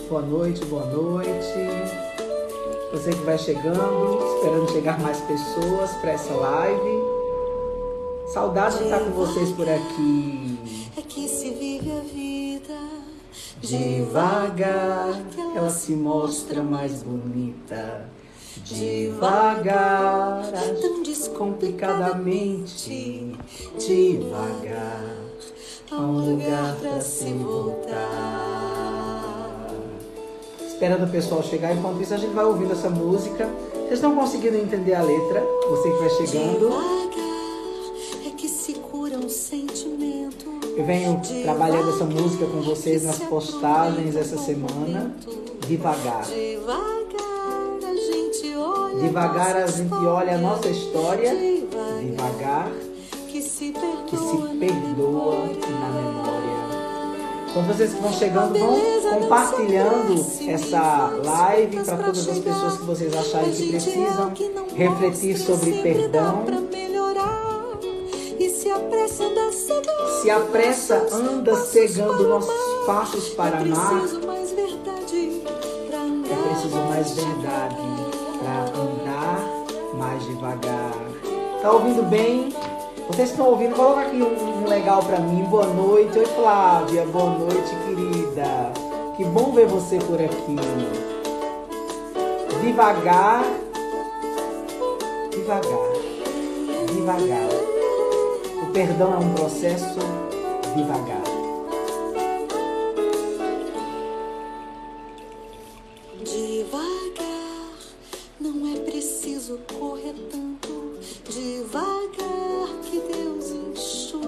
Boa noite, boa noite. Você que vai chegando, esperando chegar mais pessoas para essa live. Saudade de estar com vocês por aqui. É que se vive a vida devagar, ela se mostra mais bonita. Devagar, tão descomplicadamente. Devagar, há um lugar para se voltar. Esperando o pessoal chegar, enquanto isso a gente vai ouvindo essa música. Vocês estão conseguindo entender a letra? Você que vai chegando. É que se cura um sentimento. Eu venho trabalhando essa música com vocês nas postagens essa semana. Devagar. Devagar a gente olha a nossa história. Devagar que se perdoa na memória. Então vocês que vão chegando, vão compartilhando essa live para todas as pessoas que vocês acharem que precisam refletir sobre perdão. Se a pressa anda cegando nossos passos para amar, é preciso mais verdade para andar mais devagar. Tá ouvindo bem? Vocês que estão ouvindo, coloca aqui um legal pra mim. Boa noite. Oi, Flávia. Boa noite, querida. Que bom ver você por aqui. Devagar. Devagar. Devagar. O perdão é um processo devagar. Devagar. Não é preciso correr tanto. Devagar.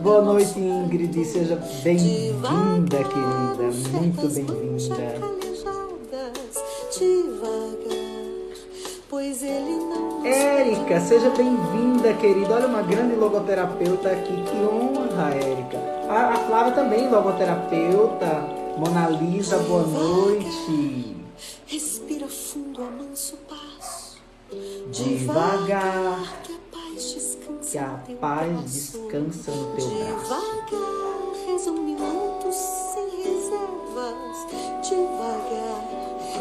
Boa noite, Ingrid. Seja bem-vinda, querida. Muito bem-vinda. Érica, seja bem-vinda, querida. Olha, uma grande logoterapeuta aqui. Que honra, Érica. A Flávia também, logoterapeuta. Mona Lisa, boa noite. Respira fundo, amanso passo. Devagar. Que a paz descansa no teu braço. Devagar, reza um minuto sem reservas. Devagar,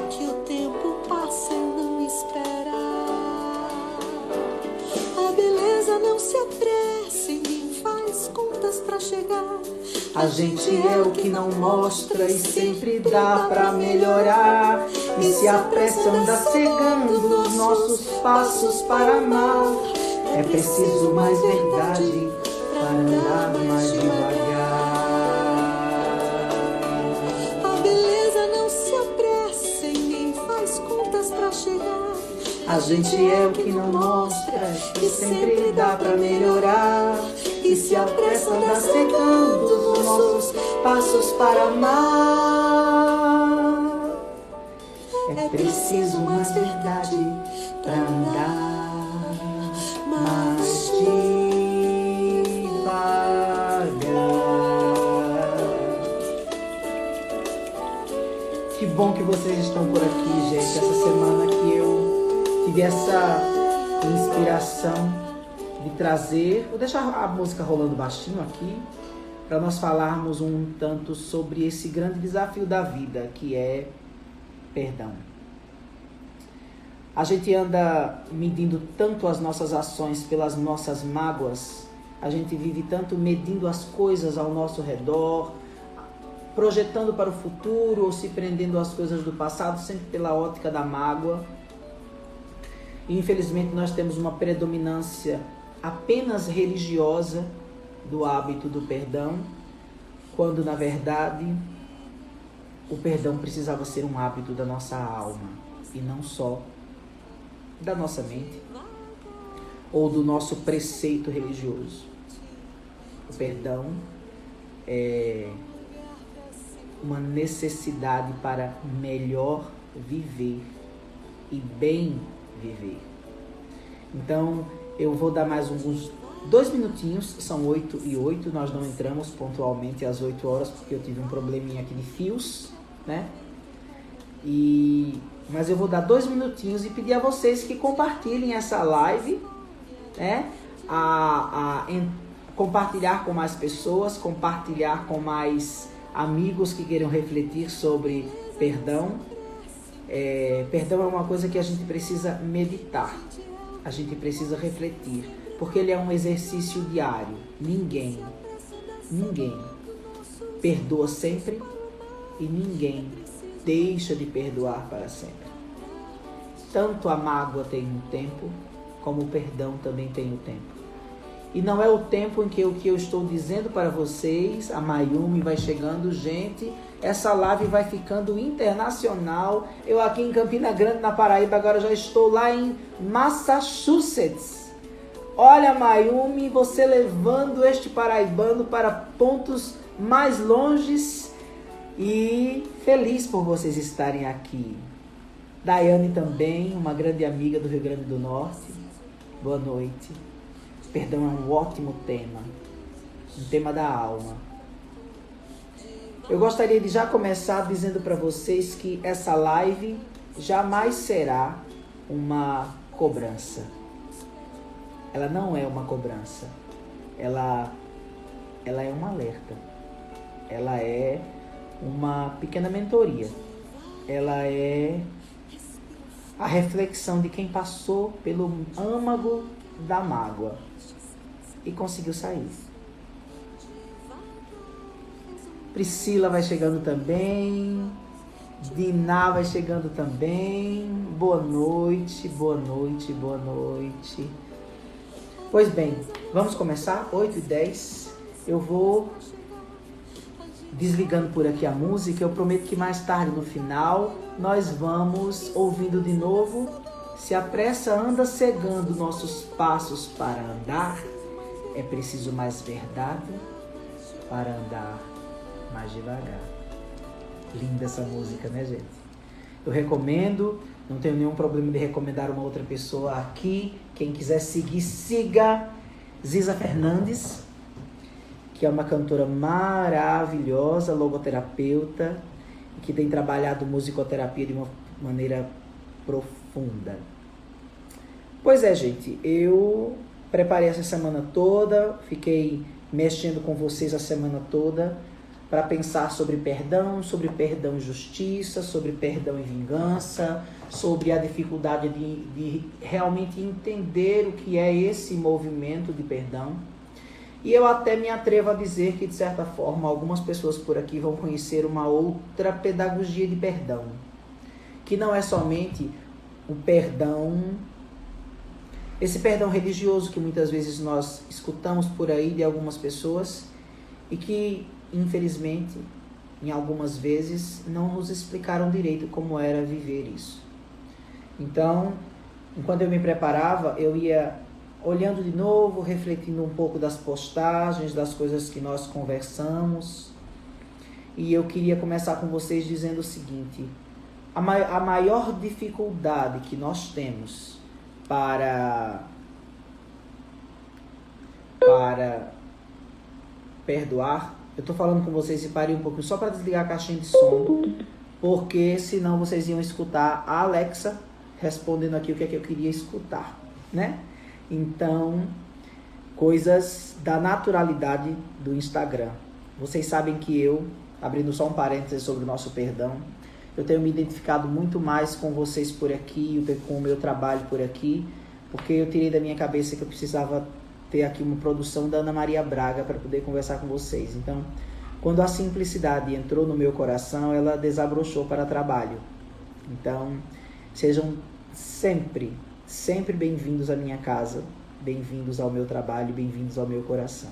que o tempo passa e não espera. A beleza não se apressa e nem faz contas pra chegar. A gente é o que não mostra e sempre dá pra melhorar. E se a pressa anda cegando os nossos passos para amar, é preciso mais verdade para andar mais devagar. A beleza não se apressa e nem faz contas pra chegar. A gente é o que não mostra e sempre dá pra melhorar. E se a pressa anda cegando os nossos passos para amar, é preciso mais verdade para andar mais devagar. Que bom que vocês estão por aqui, gente. Essa semana que eu tive essa inspiração de trazer... Vou deixar a música rolando baixinho aqui, para nós falarmos um tanto sobre esse grande desafio da vida, que é perdão. A gente anda medindo tanto as nossas ações pelas nossas mágoas, a gente vive tanto medindo as coisas ao nosso redor, projetando para o futuro ou se prendendo às coisas do passado, sempre pela ótica da mágoa. E infelizmente nós temos uma predominância apenas religiosa do hábito do perdão, quando na verdade o perdão precisava ser um hábito da nossa alma e não só da nossa mente ou do nosso preceito religioso. O perdão é uma necessidade para melhor viver e bem viver. Então, eu vou dar mais uns 2 minutinhos, são 8h08, nós não entramos pontualmente às 8 horas porque eu tive um probleminha aqui de fios, né? Mas eu vou dar 2 minutinhos e pedir a vocês que compartilhem essa live, né? Compartilhar com mais pessoas, compartilhar com mais amigos que queiram refletir sobre Perdão. Perdão é uma coisa que a gente precisa meditar, a gente precisa refletir, porque ele é um exercício diário. Ninguém perdoa sempre e ninguém deixa de perdoar para sempre. Tanto a mágoa tem um tempo, como o perdão também tem um tempo. E não é o tempo em que o que eu estou dizendo para vocês, a Mayumi vai chegando, gente, essa live vai ficando internacional. Eu aqui em Campina Grande, na Paraíba, agora já estou lá em Massachusetts. Olha, Mayumi, você levando este paraibano para pontos mais longes e feliz por vocês estarem aqui. Daiane também, uma grande amiga do Rio Grande do Norte. Boa noite. Perdão é um ótimo tema, um tema da alma. Eu gostaria de já começar dizendo para vocês que essa live jamais será uma cobrança. Ela não é uma cobrança. Ela é um alerta. Ela é uma pequena mentoria. Ela é a reflexão de quem passou pelo âmago da mágoa e conseguiu sair. Priscila vai chegando também. Diná vai chegando também. Boa noite, boa noite, boa noite. Pois bem, vamos começar, 8h10. Eu vou desligando por aqui a música. Eu prometo que mais tarde, no final, nós vamos ouvindo de novo. Se a pressa anda cegando nossos passos para andar, é preciso mais verdade para andar mais devagar. Linda essa música, né, gente? Eu recomendo, não tenho nenhum problema de recomendar uma outra pessoa aqui. Quem quiser seguir, siga Ziza Fernandes, que é uma cantora maravilhosa, logoterapeuta, e que tem trabalhado musicoterapia de uma maneira profunda. Pois é, gente, eu preparei essa semana toda, fiquei mexendo com vocês a semana toda para pensar sobre perdão e justiça, sobre perdão e vingança, sobre a dificuldade de realmente entender o que é esse movimento de perdão. E eu até me atrevo a dizer que, de certa forma, algumas pessoas por aqui vão conhecer uma outra pedagogia de perdão, que não é somente o perdão, esse perdão religioso que muitas vezes nós escutamos por aí de algumas pessoas e que, infelizmente, em algumas vezes, não nos explicaram direito como era viver isso. Então, enquanto eu me preparava, eu ia olhando de novo, refletindo um pouco das postagens, das coisas que nós conversamos. E eu queria começar com vocês dizendo o seguinte: a maior dificuldade que nós temos para perdoar, eu tô falando com vocês e parei um pouquinho só para desligar a caixinha de som, porque senão vocês iam escutar a Alexa respondendo aqui o que é que eu queria escutar, né? Então, coisas da naturalidade do Instagram. Vocês sabem que eu, abrindo só um parênteses sobre o nosso perdão, eu tenho me identificado muito mais com vocês por aqui, com o meu trabalho por aqui, porque eu tirei da minha cabeça que eu precisava ter aqui uma produção da Ana Maria Braga para poder conversar com vocês. Então, quando a simplicidade entrou no meu coração, ela desabrochou para trabalho. Então, sejam sempre bem-vindos à minha casa, bem-vindos ao meu trabalho, bem-vindos ao meu coração.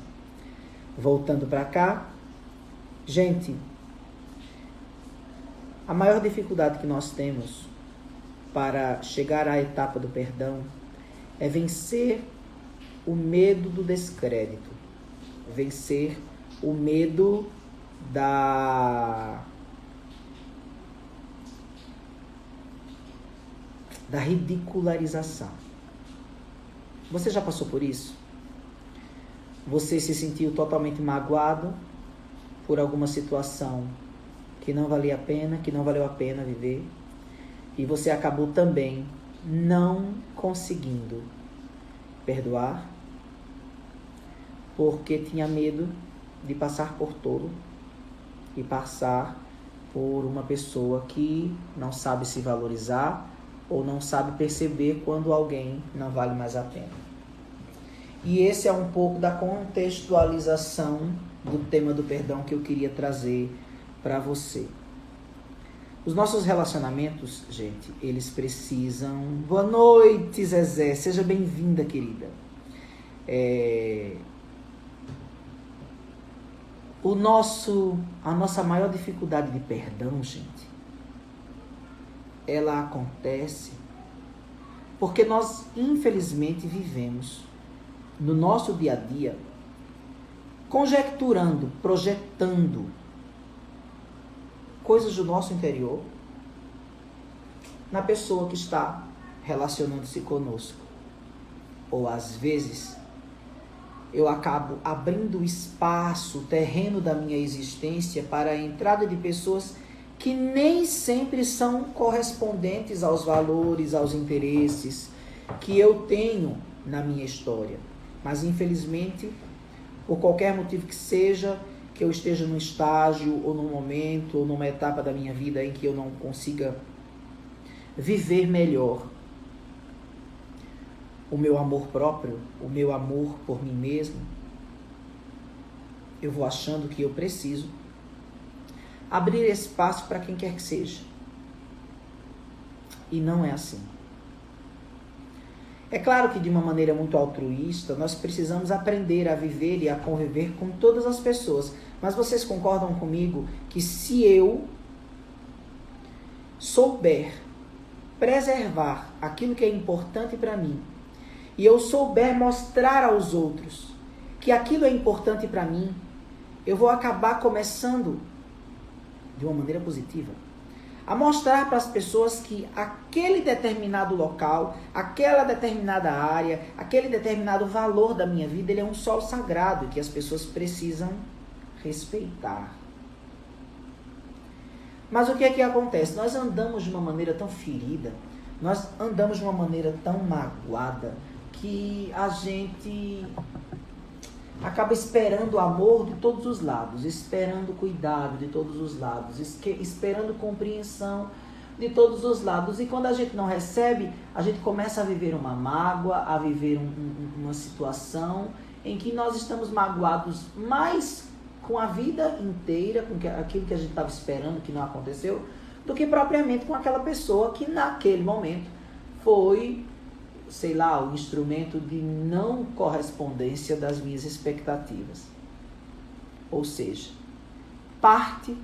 Voltando para cá, gente, a maior dificuldade que nós temos para chegar à etapa do perdão é vencer o medo do descrédito, vencer o medo da ridicularização. Você já passou por isso? Você se sentiu totalmente magoado por alguma situação que não valia a pena, que não valeu a pena viver, e você acabou também não conseguindo perdoar porque tinha medo de passar por tolo e passar por uma pessoa que não sabe se valorizar ou não sabe perceber quando alguém não vale mais a pena. E esse é um pouco da contextualização do tema do perdão que eu queria trazer para você. Os nossos relacionamentos, gente, eles precisam... Boa noite, Zezé. Seja bem-vinda, querida. A nossa maior dificuldade de perdão, gente, ela acontece porque nós, infelizmente, vivemos no nosso dia a dia conjecturando, projetando coisas do nosso interior na pessoa que está relacionando-se conosco. Ou às vezes eu acabo abrindo espaço, o terreno da minha existência para a entrada de pessoas que nem sempre são correspondentes aos valores, aos interesses que eu tenho na minha história. Mas infelizmente, por qualquer motivo que seja, que eu esteja num estágio, ou num momento, ou numa etapa da minha vida em que eu não consiga viver melhor o meu amor próprio, o meu amor por mim mesmo, eu vou achando que eu preciso abrir espaço para quem quer que seja. E não é assim. É claro que de uma maneira muito altruísta, nós precisamos aprender a viver e a conviver com todas as pessoas. Mas vocês concordam comigo que se eu souber preservar aquilo que é importante para mim, e eu souber mostrar aos outros que aquilo é importante para mim, eu vou acabar começando, de uma maneira positiva, a mostrar para as pessoas que aquele determinado local, aquela determinada área, aquele determinado valor da minha vida, ele é um solo sagrado que as pessoas precisam respeitar. Mas o que é que acontece? Nós andamos de uma maneira tão ferida, nós andamos de uma maneira tão magoada, que a gente acaba esperando o amor de todos os lados, esperando cuidado de todos os lados, esperando compreensão de todos os lados. E quando a gente não recebe, a gente começa a viver uma mágoa, a viver uma situação em que nós estamos magoados mais com a vida inteira, com aquilo que a gente estava esperando que não aconteceu, do que propriamente com aquela pessoa que naquele momento foi, sei lá, o instrumento de não correspondência das minhas expectativas. Ou seja, parte,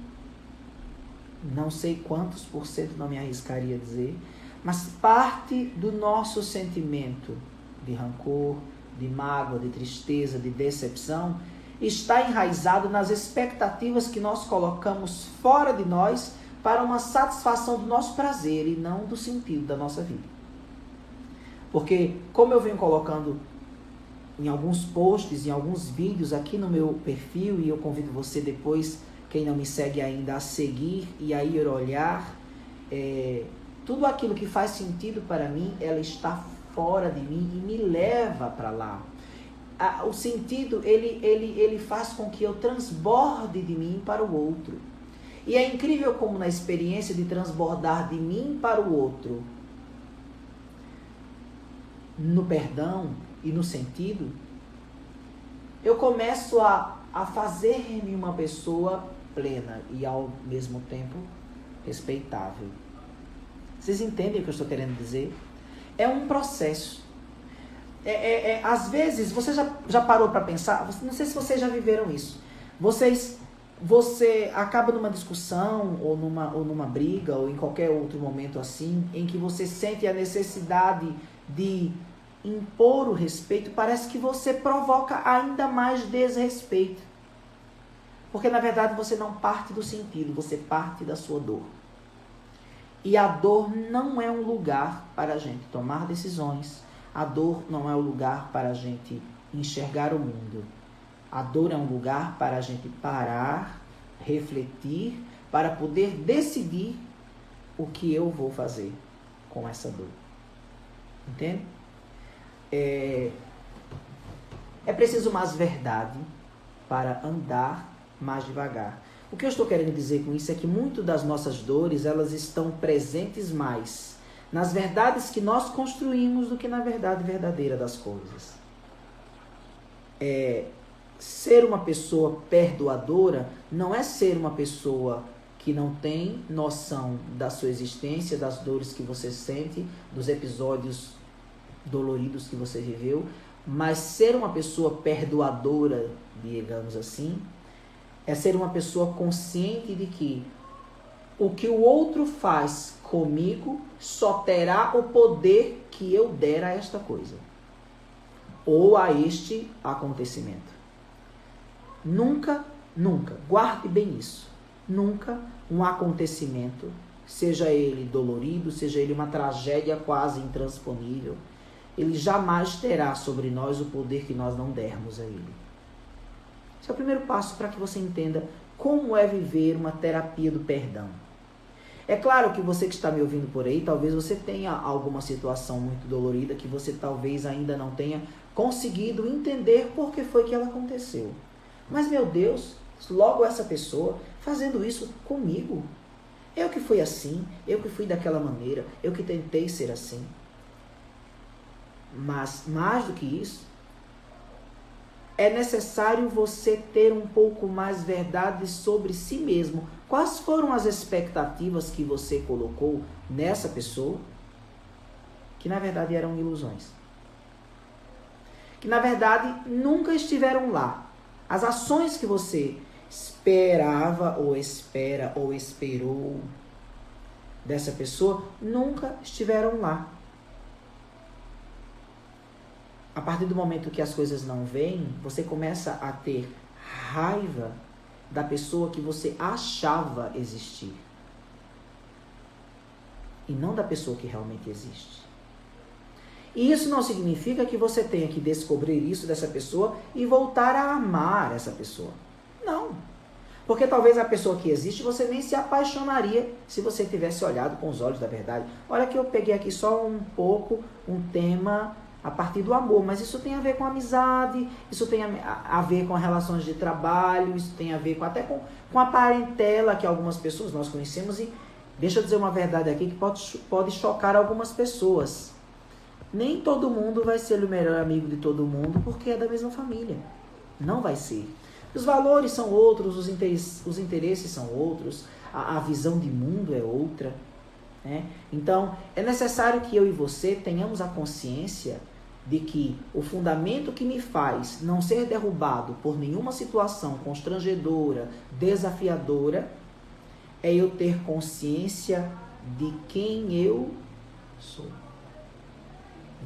não sei quantos por cento, não me arriscaria a dizer, mas parte do nosso sentimento de rancor, de mágoa, de tristeza, de decepção, está enraizado nas expectativas que nós colocamos fora de nós para uma satisfação do nosso prazer e não do sentido da nossa vida. Porque, como eu venho colocando em alguns posts, em alguns vídeos aqui no meu perfil, e eu convido você depois, quem não me segue ainda, a seguir e a ir olhar, tudo aquilo que faz sentido para mim, ela está fora de mim e me leva para lá. O sentido, ele faz com que eu transborde de mim para o outro. E é incrível como na experiência de transbordar de mim para o outro, no perdão e no sentido, eu começo a fazer-me uma pessoa plena e ao mesmo tempo respeitável. Vocês entendem o que eu estou querendo dizer? É um processo. Às vezes, você já parou para pensar, não sei se vocês já viveram isso, você acaba numa discussão ou numa briga ou em qualquer outro momento assim, em que você sente a necessidade de impor o respeito, parece que você provoca ainda mais desrespeito. Porque na verdade você não parte do sentido, você parte da sua dor. E a dor não é um lugar para a gente tomar decisões, a dor não é um lugar para a gente enxergar o mundo. A dor é um lugar para a gente parar, refletir, para poder decidir o que eu vou fazer com essa dor. Entende? É preciso mais verdade para andar mais devagar. O que eu estou querendo dizer com isso é que muitas das nossas dores, elas estão presentes mais nas verdades que nós construímos do que na verdade verdadeira das coisas. Ser uma pessoa perdoadora não é ser uma pessoa que não tem noção da sua existência, das dores que você sente, dos episódios doloridos que você viveu, mas ser uma pessoa perdoadora, digamos assim, é ser uma pessoa consciente de que o que o outro faz comigo só terá o poder que eu der a esta coisa ou a este acontecimento. Nunca, guarde bem isso, nunca um acontecimento, seja ele dolorido, seja ele uma tragédia quase intransponível, ele jamais terá sobre nós o poder que nós não dermos a ele. Esse é o primeiro passo para que você entenda como é viver uma terapia do perdão. É claro que você que está me ouvindo por aí, talvez você tenha alguma situação muito dolorida que você talvez ainda não tenha conseguido entender por que foi que ela aconteceu. Mas, meu Deus, logo essa pessoa fazendo isso comigo. Eu que fui assim, eu que fui daquela maneira, eu que tentei ser assim. Mas, mais do que isso, é necessário você ter um pouco mais verdade sobre si mesmo. Quais foram as expectativas que você colocou nessa pessoa, que na verdade eram ilusões? Que na verdade nunca estiveram lá. As ações que você esperava ou espera ou esperou dessa pessoa nunca estiveram lá. A partir do momento que as coisas não vêm, você começa a ter raiva da pessoa que você achava existir. E não da pessoa que realmente existe. E isso não significa que você tenha que descobrir isso dessa pessoa e voltar a amar essa pessoa. Não. Porque talvez a pessoa que existe, você nem se apaixonaria se você tivesse olhado com os olhos da verdade. Olha que eu peguei aqui só um pouco um tema a partir do amor, mas isso tem a ver com amizade, isso tem a ver com relações de trabalho, isso tem a ver até com a parentela que algumas pessoas nós conhecemos. E deixa eu dizer uma verdade aqui que pode chocar algumas pessoas. Nem todo mundo vai ser o melhor amigo de todo mundo porque é da mesma família. Não vai ser. Os valores são outros, os interesses são outros, a visão de mundo é outra. Né? Então, é necessário que eu e você tenhamos a consciência de que o fundamento que me faz não ser derrubado por nenhuma situação constrangedora, desafiadora, é eu ter consciência de quem eu sou.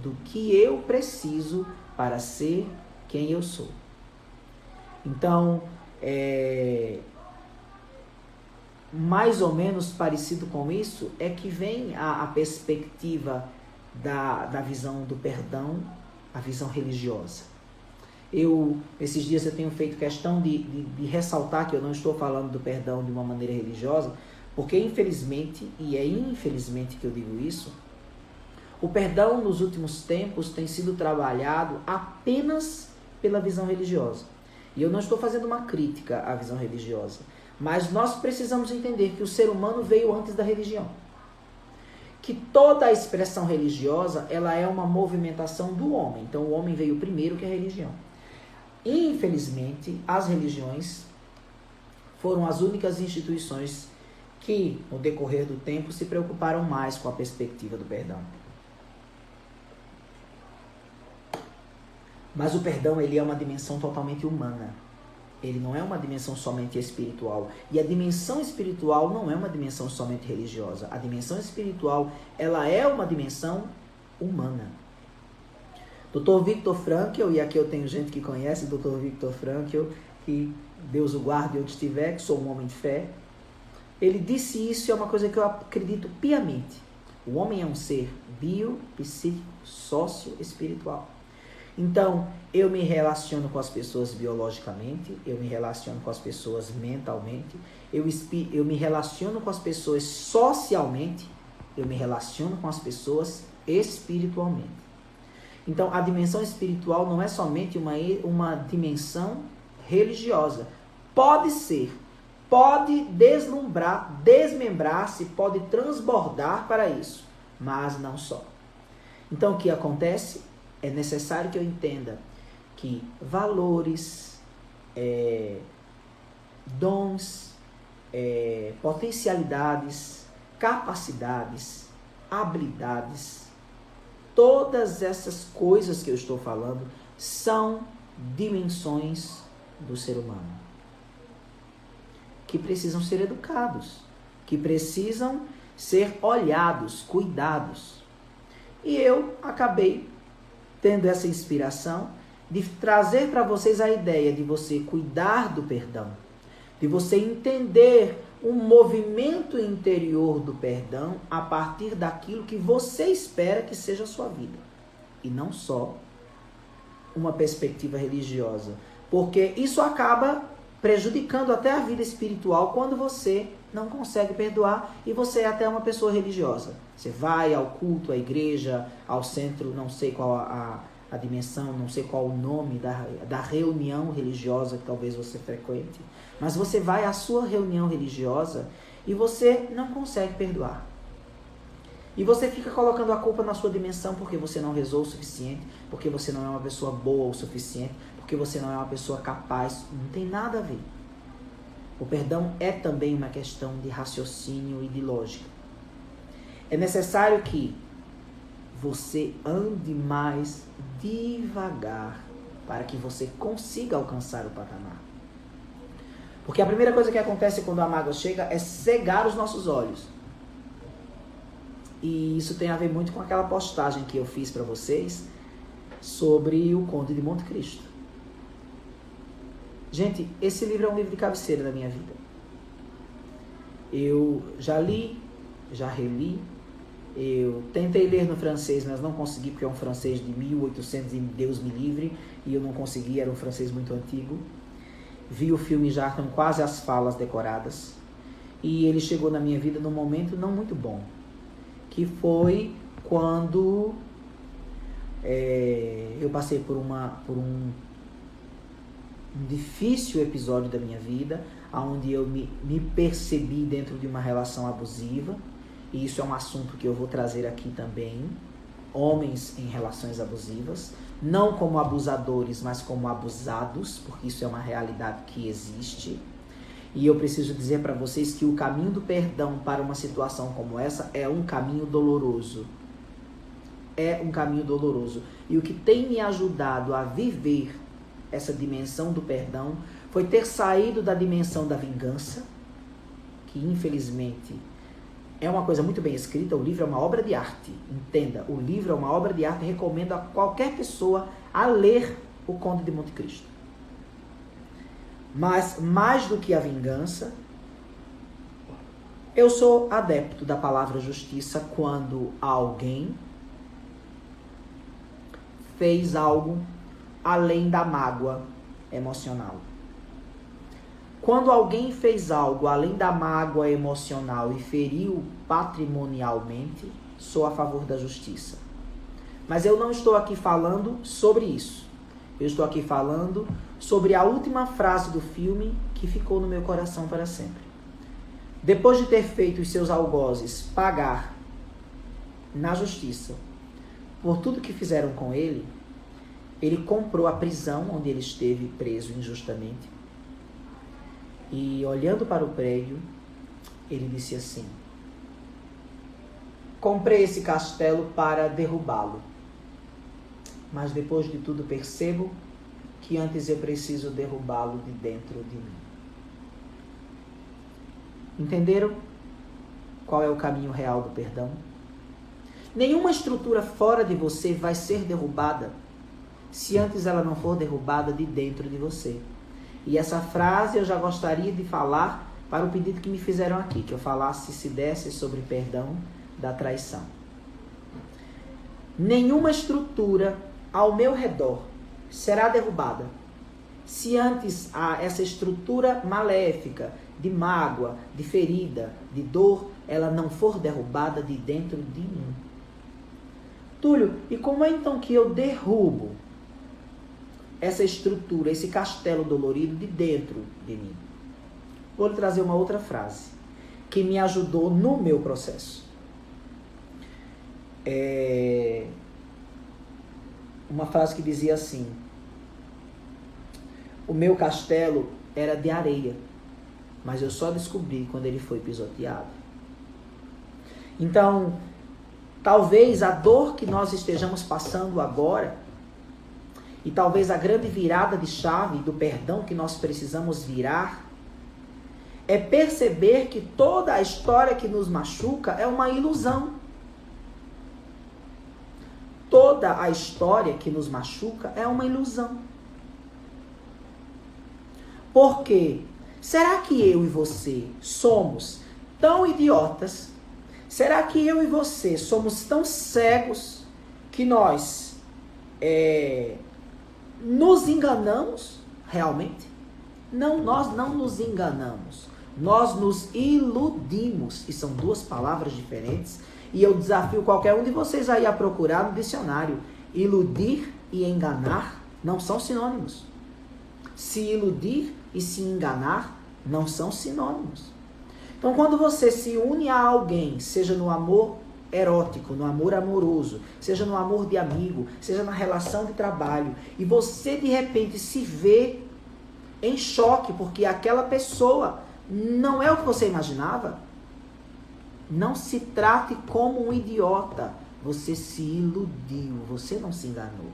Do que eu preciso para ser quem eu sou. Então, mais ou menos parecido com isso é que vem a perspectiva da visão do perdão, a visão religiosa. Esses dias eu tenho feito questão de ressaltar que eu não estou falando do perdão de uma maneira religiosa, porque infelizmente, e é infelizmente que eu digo isso, o perdão nos últimos tempos tem sido trabalhado apenas pela visão religiosa. E eu não estou fazendo uma crítica à visão religiosa, mas nós precisamos entender que o ser humano veio antes da religião. Que toda a expressão religiosa, ela é uma movimentação do homem. Então o homem veio primeiro que a religião. Infelizmente, as religiões foram as únicas instituições que, no decorrer do tempo, se preocuparam mais com a perspectiva do perdão. Mas o perdão, ele é uma dimensão totalmente humana. Ele não é uma dimensão somente espiritual. E a dimensão espiritual não é uma dimensão somente religiosa. A dimensão espiritual, ela é uma dimensão humana. Dr. Viktor Frankl, e aqui eu tenho gente que conhece Dr. Viktor Frankl, que Deus o guarde onde estiver, que sou um homem de fé. Ele disse isso e é uma coisa que eu acredito piamente. O homem é um ser bio, psíquico, sócio-espiritual. Então, eu me relaciono com as pessoas biologicamente, eu me relaciono com as pessoas mentalmente, eu me relaciono com as pessoas socialmente, eu me relaciono com as pessoas espiritualmente. Então, a dimensão espiritual não é somente uma dimensão religiosa. Pode ser, pode deslumbrar, desmembrar-se, pode transbordar para isso, mas não só. Então o que acontece? É necessário que eu entenda que valores, dons, potencialidades, capacidades, habilidades, todas essas coisas que eu estou falando são dimensões do ser humano que precisam ser educados, que precisam ser olhados, cuidados. E eu acabei tendo essa inspiração de trazer para vocês a ideia de você cuidar do perdão, de você entender um movimento interior do perdão a partir daquilo que você espera que seja a sua vida. E não só uma perspectiva religiosa. Porque isso acaba prejudicando até a vida espiritual quando você não consegue perdoar e você é até uma pessoa religiosa. Você vai ao culto, à igreja, ao centro, não sei qual a dimensão, não sei qual o nome da reunião religiosa que talvez você frequente, mas você vai à sua reunião religiosa e você não consegue perdoar. E você fica colocando a culpa na sua dimensão porque você não rezou o suficiente, porque você não é uma pessoa boa o suficiente, porque você não é uma pessoa capaz. Não tem nada a ver. O perdão é também uma questão de raciocínio e de lógica. É necessário que você ande mais devagar para que você consiga alcançar o patamar. Porque a primeira coisa que acontece quando a mágoa chega é cegar os nossos olhos. E isso tem a ver muito com aquela postagem que eu fiz para vocês sobre o Conde de Monte Cristo. Gente, esse livro é um livro de cabeceira da minha vida. Eu já li, já reli. Eu tentei ler no francês, mas não consegui, porque é um francês de 1800 e Deus me livre, e eu não consegui, era um francês muito antigo. Vi o filme já com quase as falas decoradas. E ele chegou na minha vida num momento não muito bom, que foi quando eu passei por um difícil episódio da minha vida, onde eu me percebi dentro de uma relação abusiva, e isso é um assunto que eu vou trazer aqui também, homens em relações abusivas, não como abusadores, mas como abusados, porque isso é uma realidade que existe. E eu preciso dizer para vocês que o caminho do perdão para uma situação como essa é um caminho doloroso. É um caminho doloroso. E o que tem me ajudado a viver essa dimensão do perdão foi ter saído da dimensão da vingança, que infelizmente é uma coisa muito bem escrita. O livro é uma obra de arte. Entenda, o livro é uma obra de arte. Recomendo a qualquer pessoa a ler O Conde de Monte Cristo. Mas, mais do que a vingança, eu sou adepto da palavra justiça quando alguém fez algo além da mágoa emocional. Quando alguém fez algo além da mágoa emocional e feriu patrimonialmente, sou a favor da justiça. Mas eu não estou aqui falando sobre isso. Eu estou aqui falando sobre a última frase do filme que ficou no meu coração para sempre. Depois de ter feito os seus algozes pagar na justiça por tudo que fizeram com ele, ele comprou a prisão onde ele esteve preso injustamente. E olhando para o prédio, ele disse assim: comprei esse castelo para derrubá-lo. Mas depois de tudo percebo que antes eu preciso derrubá-lo de dentro de mim. Entenderam qual é o caminho real do perdão? Nenhuma estrutura fora de você vai ser derrubada se antes ela não for derrubada de dentro de você. E essa frase eu já gostaria de falar para o pedido que me fizeram aqui, que eu falasse, se desse, sobre perdão da traição. Nenhuma estrutura ao meu redor será derrubada se antes essa estrutura maléfica de mágoa, de ferida, de dor, ela não for derrubada de dentro de mim. Túlio, e como é então que eu derrubo essa estrutura, esse castelo dolorido de dentro de mim? Vou lhe trazer uma outra frase que me ajudou no meu processo. Uma frase que dizia assim: o meu castelo era de areia, mas eu só descobri quando ele foi pisoteado. Então, talvez a dor que nós estejamos passando agora, e talvez a grande virada de chave do perdão que nós precisamos virar, é perceber que toda a história que nos machuca é uma ilusão. Toda a história que nos machuca é uma ilusão. Por quê? Será que eu e você somos tão idiotas? Será que eu e você somos tão cegos que nós nos enganamos realmente? Não, nós não nos enganamos. Nós nos iludimos. E são duas palavras diferentes. E eu desafio qualquer um de vocês aí a procurar no dicionário. Iludir e enganar não são sinônimos. Se iludir e se enganar não são sinônimos. Então, quando você se une a alguém, seja no amor erótico, no amor amoroso, seja no amor de amigo, seja na relação de trabalho, e você de repente se vê em choque porque aquela pessoa não é o que você imaginava, não se trate como um idiota. Você se iludiu, você não se enganou.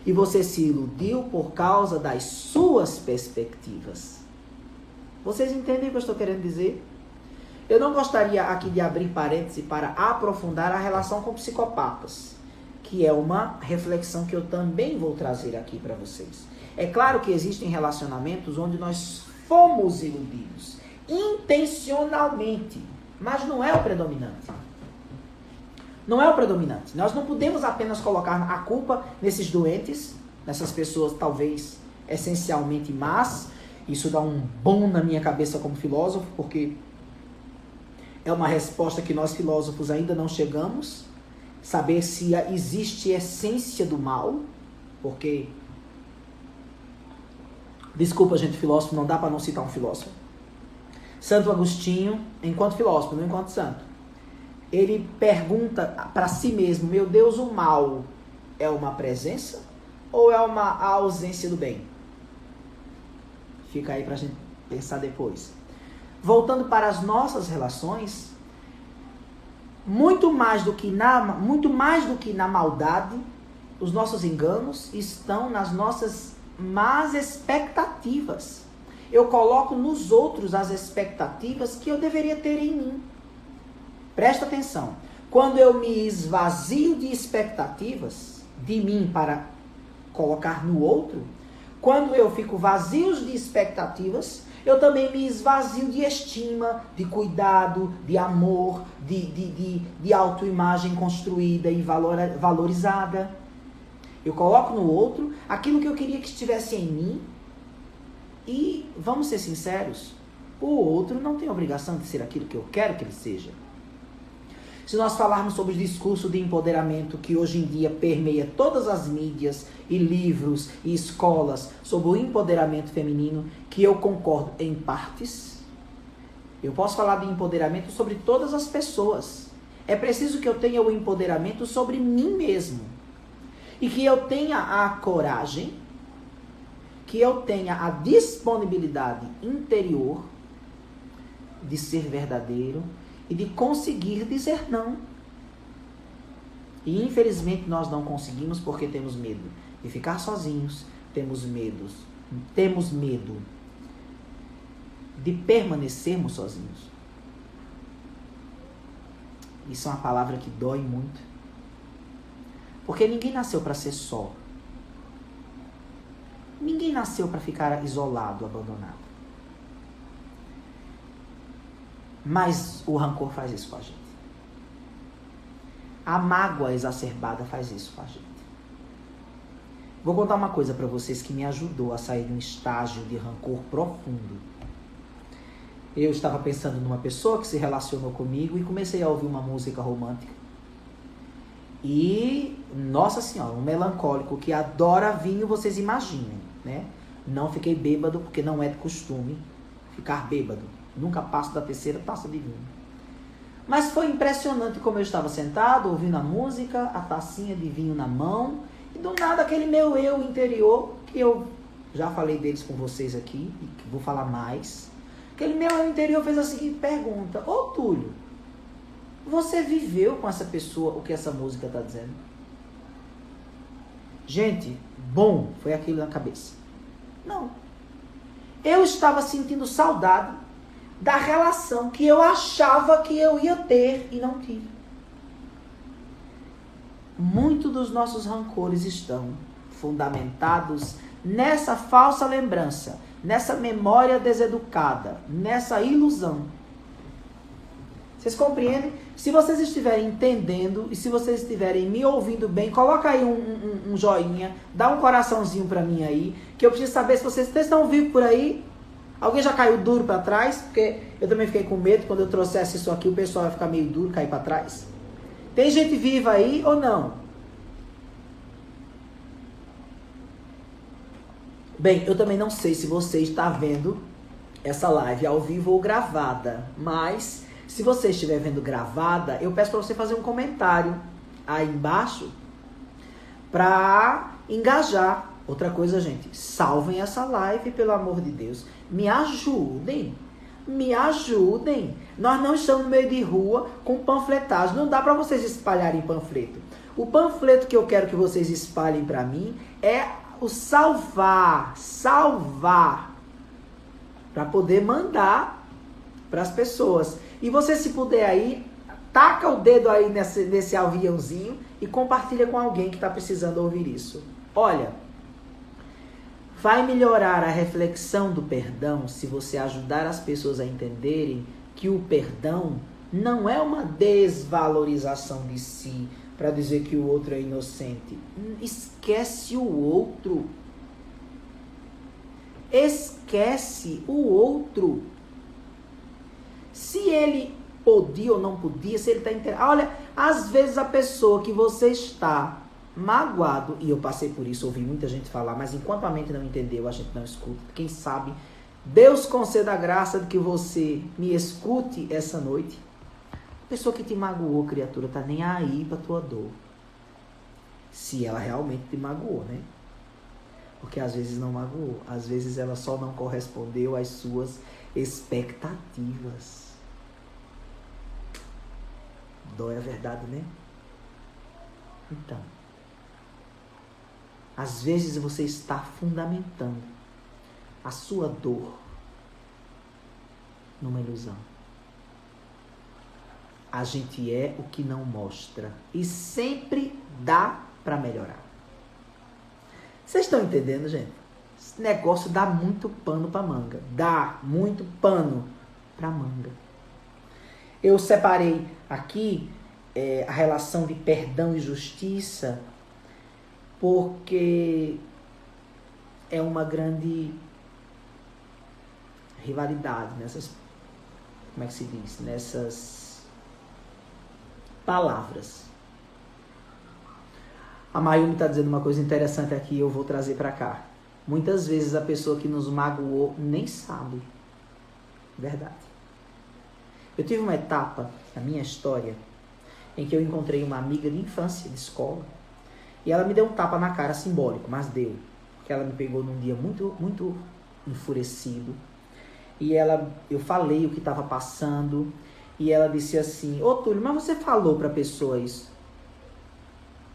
E você se iludiu por causa das suas perspectivas. Vocês entendem o que eu estou querendo dizer? Eu não gostaria aqui de abrir parêntese para aprofundar a relação com psicopatas, que é uma reflexão que eu também vou trazer aqui para vocês. É claro que existem relacionamentos onde nós fomos iludidos, intencionalmente, mas não é o predominante. Não é o predominante. Nós não podemos apenas colocar a culpa nesses doentes, nessas pessoas talvez essencialmente más. Isso dá um bom na minha cabeça como filósofo, porque é uma resposta que nós filósofos ainda não chegamos. Saber se existe essência do mal, porque... Desculpa, gente, filósofo, não dá para não citar um filósofo. Santo Agostinho, enquanto filósofo, não enquanto santo, ele pergunta para si mesmo: meu Deus, o mal é uma presença ou é uma ausência do bem? Fica aí para a gente pensar depois. Voltando para as nossas relações, muito mais do que na maldade, os nossos enganos estão nas nossas más expectativas. Eu coloco nos outros as expectativas que eu deveria ter em mim. Presta atenção. Quando eu me esvazio de expectativas de mim para colocar no outro, quando eu fico vazio de expectativas, eu também me esvazio de estima, de cuidado, de amor, de autoimagem construída e valorizada. Eu coloco no outro aquilo que eu queria que estivesse em mim. E, vamos ser sinceros, o outro não tem obrigação de ser aquilo que eu quero que ele seja. Se nós falarmos sobre o discurso de empoderamento que hoje em dia permeia todas as mídias e livros e escolas sobre o empoderamento feminino, que eu concordo em partes, eu posso falar de empoderamento sobre todas as pessoas. É preciso que eu tenha o empoderamento sobre mim mesmo. E que eu tenha a coragem, que eu tenha a disponibilidade interior de ser verdadeiro e de conseguir dizer não. E infelizmente nós não conseguimos porque temos medo de ficar sozinhos, temos medo de permanecermos sozinhos. Isso é uma palavra que dói muito. Porque ninguém nasceu para ser só. Ninguém nasceu para ficar isolado, abandonado. Mas o rancor faz isso com a gente. A mágoa exacerbada faz isso com a gente. Vou contar uma coisa para vocês que me ajudou a sair de um estágio de rancor profundo. Eu estava pensando numa pessoa que se relacionou comigo e comecei a ouvir uma música romântica. E, nossa senhora, um melancólico que adora vinho, vocês imaginem, né? Não fiquei bêbado porque não é de costume. ficar bêbado. Nunca passo da terceira taça de vinho. Mas foi impressionante como eu estava sentado, ouvindo a música, a tacinha de vinho na mão, e do nada aquele meu eu interior, que eu já falei deles com vocês aqui, e que vou falar mais, aquele meu eu interior fez a seguinte pergunta: ô Túlio, você viveu com essa pessoa o que essa música está dizendo? Gente, bom, foi aquilo na cabeça. Não. Eu estava sentindo saudade da relação que eu achava que eu ia ter e não tive. Muitos dos nossos rancores estão fundamentados nessa falsa lembrança, nessa memória deseducada, nessa ilusão. Vocês compreendem? Se vocês estiverem entendendo e se vocês estiverem me ouvindo bem, coloca aí um joinha, dá um coraçãozinho pra mim aí, que eu preciso saber se vocês estão vivos por aí. Alguém já caiu duro pra trás? Porque eu também fiquei com medo, quando eu trouxesse isso aqui, o pessoal vai ficar meio duro, cair pra trás. Tem gente viva aí ou não? Bem, eu também não sei se você está vendo essa live ao vivo ou gravada, mas se você estiver vendo gravada, eu peço para você fazer um comentário aí embaixo para engajar. Outra coisa, gente, salvem essa live, pelo amor de Deus. Me ajudem. Me ajudem. Nós não estamos no meio de rua com panfletagem. Não dá para vocês espalharem panfleto. O panfleto que eu quero que vocês espalhem para mim é o salvar. Para poder mandar para as pessoas. E você, se puder aí, taca o dedo aí nesse aviãozinho e compartilha com alguém que está precisando ouvir isso. Olha, vai melhorar a reflexão do perdão se você ajudar as pessoas a entenderem que o perdão não é uma desvalorização de si para dizer que o outro é inocente. Esquece o outro. Esquece o outro. Se ele podia ou não podia, se ele está interessado. Olha, às vezes a pessoa que você está magoado, e eu passei por isso, ouvi muita gente falar, mas enquanto a mente não entendeu, a gente não escuta. Quem sabe, Deus conceda a graça de que você me escute essa noite. A pessoa que te magoou, criatura, tá nem aí pra tua dor. Se ela realmente te magoou, né? Porque às vezes não magoou, às vezes ela só não correspondeu às suas expectativas. Dói a verdade, né? Então, às vezes você está fundamentando a sua dor numa ilusão. A gente é o que não mostra. E sempre dá para melhorar. Vocês estão entendendo, gente? Esse negócio dá muito pano para manga. Dá muito pano para manga. Eu separei aqui a relação de perdão e justiça porque é uma grande rivalidade nessas, como é que se diz? Nessas palavras. A Mayumi está dizendo uma coisa interessante aqui, eu vou trazer para cá. Muitas vezes a pessoa que nos magoou nem sabe. Verdade. Eu tive uma etapa na minha história em que eu encontrei uma amiga de infância, de escola, e ela me deu um tapa na cara simbólico, mas deu. Porque ela me pegou num dia muito, muito enfurecido. E eu falei o que estava passando, e ela disse assim: ô Túlio, mas você falou para a pessoa isso?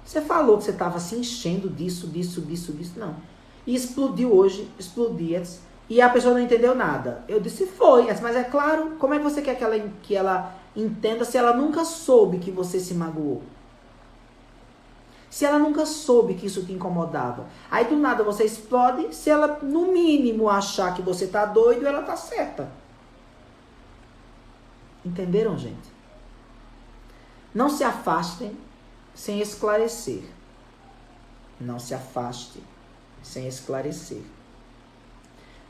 Você falou que você estava se enchendo disso. Não. E explodiu hoje, explodia. E a pessoa não entendeu nada. Eu disse, foi. Mas é claro, como é que você quer que ela entenda se ela nunca soube que você se magoou? Se ela nunca soube que isso te incomodava. Aí do nada você explode, se ela no mínimo achar que você tá doido, ela tá certa. Entenderam, gente? Não se afastem sem esclarecer. Não se afaste sem esclarecer.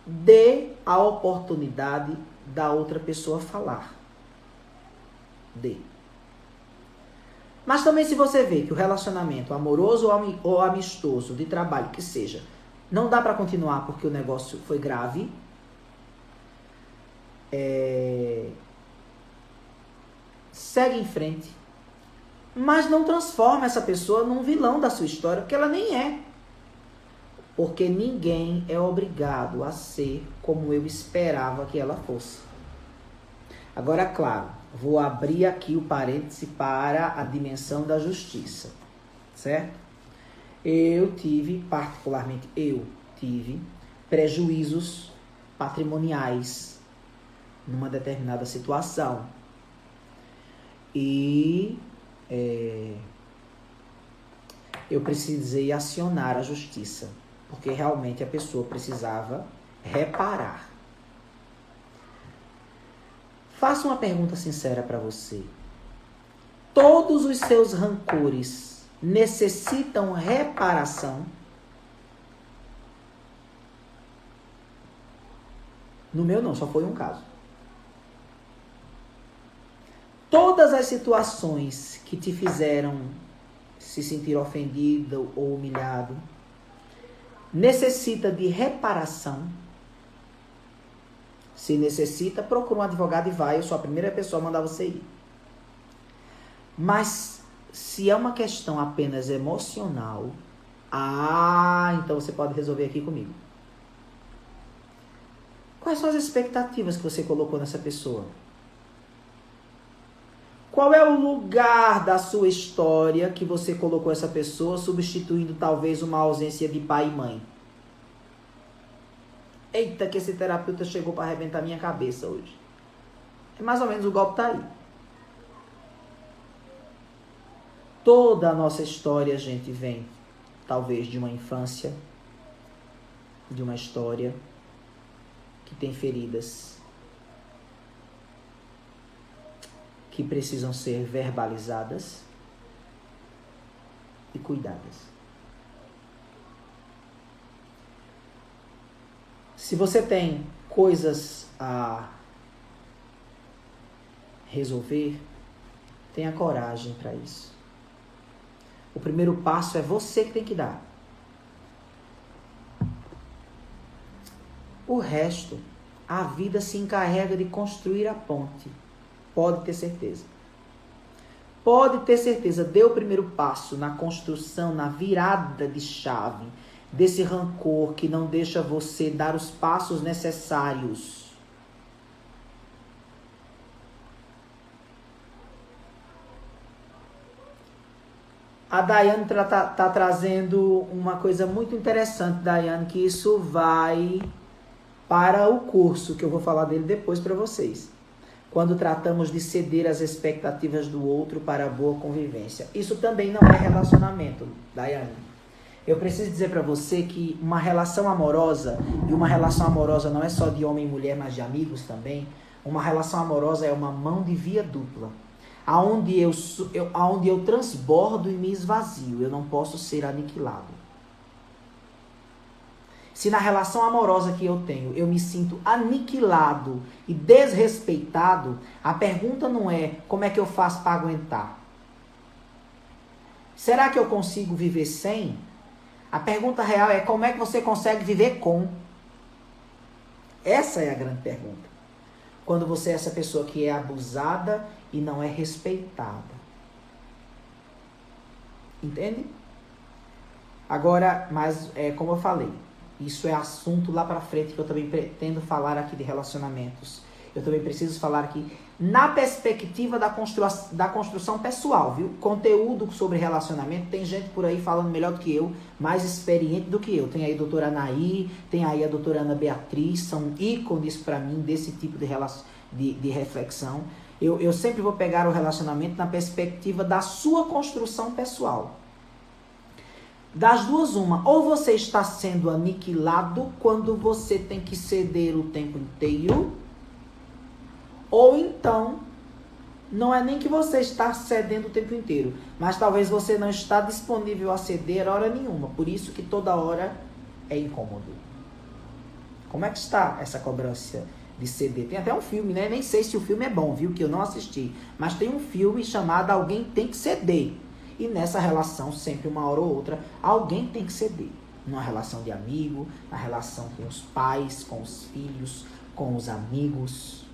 Dê a oportunidade da outra pessoa falar. Dê. Mas também se você vê que o relacionamento amoroso ou amistoso, de trabalho, que seja, não dá para continuar porque o negócio foi grave, segue em frente, mas não transforma essa pessoa num vilão da sua história, porque ela nem é. Porque ninguém é obrigado a ser como eu esperava que ela fosse. Agora, claro, vou abrir aqui o parêntese para a dimensão da justiça, certo? Particularmente eu tive prejuízos patrimoniais numa determinada situação. E eu precisei acionar a justiça, porque realmente a pessoa precisava reparar. Faço uma pergunta sincera para você. Todos os seus rancores necessitam reparação? No meu não, só foi um caso. Todas as situações que te fizeram se sentir ofendido ou humilhado necessita de reparação. Se necessita, procura um advogado e vai. Eu sou a primeira pessoa a mandar você ir. Mas se é uma questão apenas emocional, então você pode resolver aqui comigo. Quais são as expectativas que você colocou nessa pessoa? Qual é o lugar da sua história que você colocou essa pessoa, substituindo talvez uma ausência de pai e mãe? Eita, que esse terapeuta chegou para arrebentar minha cabeça hoje. É mais ou menos, o golpe tá aí. Toda a nossa história, gente, vem talvez de uma infância, de uma história que tem feridas que precisam ser verbalizadas e cuidadas. Se você tem coisas a resolver, tenha coragem para isso. O primeiro passo é você que tem que dar. O resto, a vida se encarrega de construir a ponte. Pode ter certeza. Pode ter certeza. Dê o primeiro passo na construção, na virada de chave desse rancor que não deixa você dar os passos necessários. A Daiane tá trazendo uma coisa muito interessante, Daiane, que isso vai para o curso, que eu vou falar dele depois para vocês. Quando tratamos de ceder às expectativas do outro para a boa convivência. Isso também não é relacionamento, Daiane. Eu preciso dizer para você que uma relação amorosa, e uma relação amorosa não é só de homem e mulher, mas de amigos também, uma relação amorosa é uma mão de via dupla, aonde eu transbordo e me esvazio, eu não posso ser aniquilado. Se na relação amorosa que eu tenho, eu me sinto aniquilado e desrespeitado, a pergunta não é como é que eu faço para aguentar. Será que eu consigo viver sem? A pergunta real é como é que você consegue viver com? Essa é a grande pergunta. Quando você é essa pessoa que é abusada e não é respeitada. Entende? Agora, mas como eu falei, isso é assunto lá pra frente que eu também pretendo falar aqui de relacionamentos. Eu também preciso falar aqui na perspectiva da construção pessoal, viu? Conteúdo sobre relacionamento, tem gente por aí falando melhor do que eu, mais experiente do que eu. Tem aí a doutora Anaí, tem aí a doutora Ana Beatriz, são ícones pra mim desse tipo de reflexão. Eu sempre vou pegar o relacionamento na perspectiva da sua construção pessoal. Das duas, uma. Ou você está sendo aniquilado quando você tem que ceder o tempo inteiro, ou então, não é nem que você está cedendo o tempo inteiro, mas talvez você não está disponível a ceder a hora nenhuma. Por isso que toda hora é incômodo. Como é que está essa cobrança de ceder? Tem até um filme, né? Nem sei se o filme é bom, viu? Que eu não assisti. Mas tem um filme chamado Alguém Tem que Ceder. E nessa relação, sempre uma hora ou outra, alguém tem que ceder. Numa relação de amigo, na relação com os pais, com os filhos, com os amigos.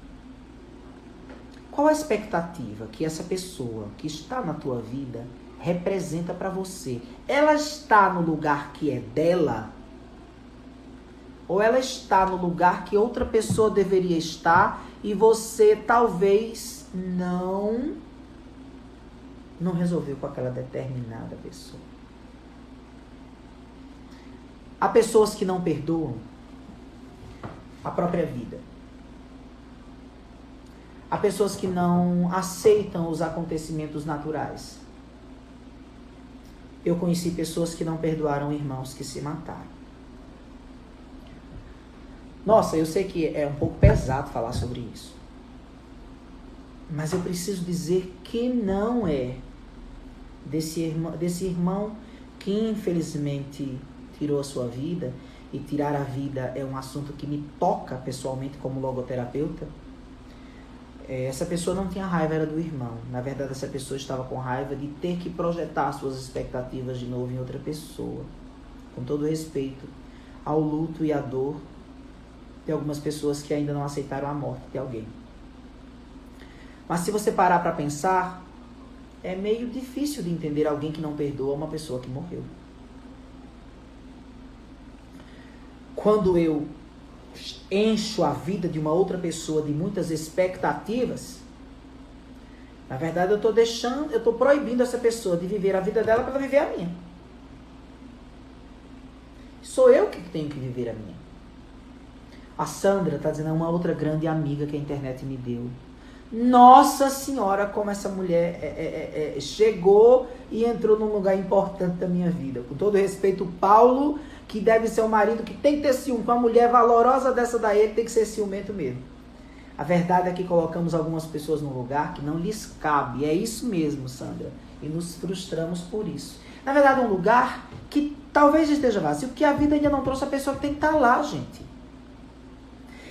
Qual a expectativa que essa pessoa que está na tua vida representa para você? Ela está no lugar que é dela? Ou ela está no lugar que outra pessoa deveria estar e você talvez não resolveu com aquela determinada pessoa? Há pessoas que não perdoam a própria vida. Há pessoas que não aceitam os acontecimentos naturais. Eu conheci pessoas que não perdoaram irmãos que se mataram. Nossa, eu sei que é um pouco pesado falar sobre isso. Mas eu preciso dizer que não é desse irmão que infelizmente tirou a sua vida, e tirar a vida é um assunto que me toca pessoalmente como logoterapeuta. Essa pessoa não tinha raiva, era do irmão. Na verdade, essa pessoa estava com raiva de ter que projetar suas expectativas de novo em outra pessoa. Com todo respeito ao luto e à dor de algumas pessoas que ainda não aceitaram a morte de alguém. Mas se você parar para pensar, é meio difícil de entender alguém que não perdoa uma pessoa que morreu. Quando eu encho a vida de uma outra pessoa de muitas expectativas, na verdade eu estou proibindo essa pessoa de viver a vida dela para viver a minha. Sou eu que tenho que viver a minha. A Sandra está dizendo, é uma outra grande amiga que a internet me deu. Nossa Senhora, como essa mulher chegou e entrou num lugar importante da minha vida. Com todo respeito, o Paulo, que deve ser um marido que tem que ter ciúme, com uma mulher valorosa dessa daí, ele tem que ser ciumento mesmo. A verdade é que colocamos algumas pessoas num lugar que não lhes cabe. É isso mesmo, Sandra. E nos frustramos por isso. Na verdade, é um lugar que talvez esteja vazio, porque a vida ainda não trouxe a pessoa que tem que estar lá, gente.